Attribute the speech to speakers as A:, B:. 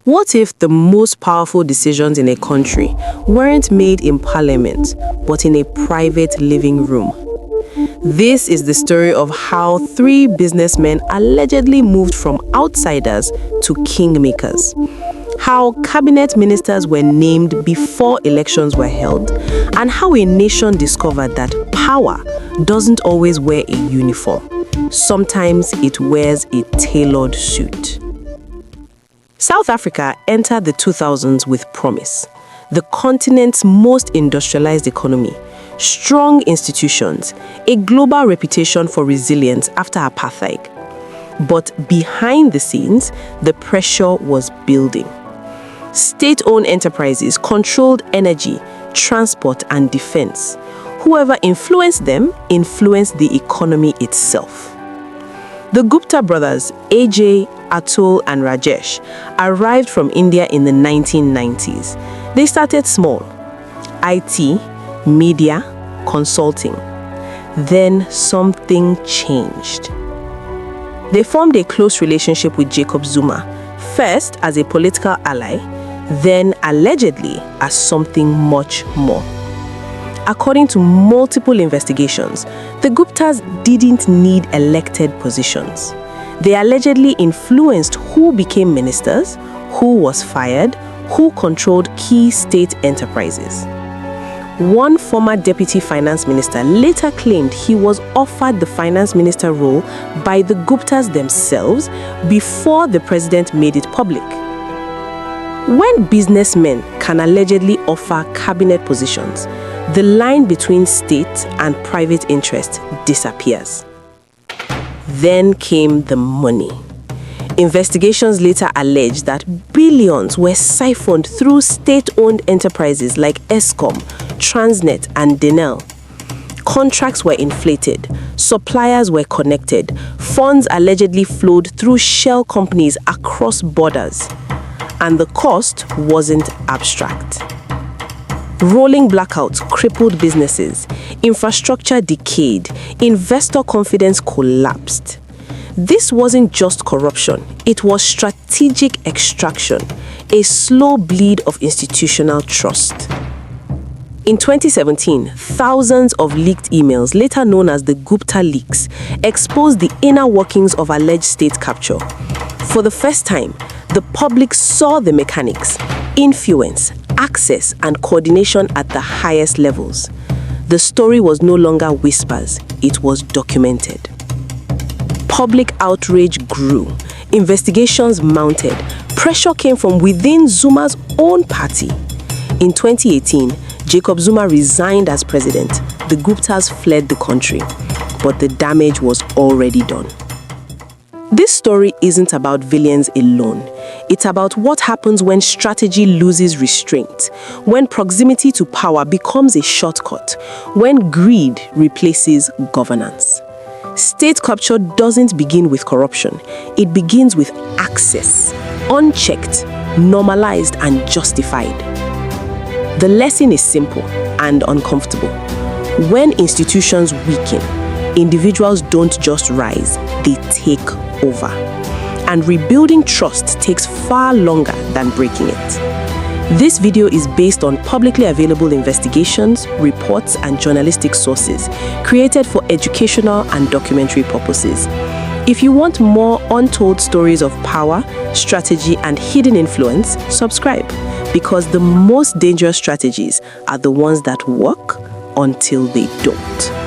A: What if the most powerful decisions in a country weren't made in parliament, but in a private living room? This is the story of how three businessmen allegedly moved from outsiders to kingmakers. How cabinet ministers were named before elections were held, and how a nation discovered that power doesn't always wear a uniform. Sometimes it wears a tailored suit. South Africa entered the 2000s with promise. The continent's most industrialized economy, strong institutions, a global reputation for resilience after apartheid. But behind the scenes, the pressure was building. State-owned enterprises controlled energy, transport, and defense. Whoever influenced them influenced the economy itself. The Gupta brothers, Ajay, Atul, and Rajesh, arrived from India in the 1990s. They started small: IT, media, consulting. Then something changed. They formed a close relationship with Jacob Zuma, first as a political ally, then allegedly as something much more. According to multiple investigations, the Guptas didn't need elected positions. They allegedly influenced who became ministers, who was fired, who controlled key state enterprises. One former deputy finance minister later claimed he was offered the finance minister role by the Guptas themselves before the president made it public. When businessmen can allegedly offer cabinet positions, the line between state and private interest disappears. Then came the money. Investigations later alleged that billions were siphoned through state-owned enterprises like Eskom, Transnet, and Denel. Contracts were inflated, suppliers were connected, funds allegedly flowed through shell companies across borders. And the cost wasn't abstract. Rolling blackouts crippled businesses, infrastructure decayed, investor confidence collapsed. This wasn't just corruption, it was strategic extraction, a slow bleed of institutional trust. In 2017, thousands of leaked emails, later known as the Gupta leaks, exposed the inner workings of alleged state capture. For the first time, the public saw the mechanics, influence, access, and coordination at the highest levels. The story was no longer whispers, it was documented. Public outrage grew, investigations mounted, pressure came from within Zuma's own party. In 2018, Jacob Zuma resigned as president. The Guptas fled the country, but the damage was already done. This story isn't about villains alone. It's about what happens when strategy loses restraint, when proximity to power becomes a shortcut, when greed replaces governance. State capture doesn't begin with corruption. It begins with access, unchecked, normalized, and justified. The lesson is simple and uncomfortable. When institutions weaken, individuals don't just rise, they take over. And rebuilding trust takes far longer than breaking it. This video is based on publicly available investigations, reports, and journalistic sources created for educational and documentary purposes. If you want more untold stories of power, strategy, and hidden influence, subscribe, because the most dangerous strategies are the ones that work until they don't.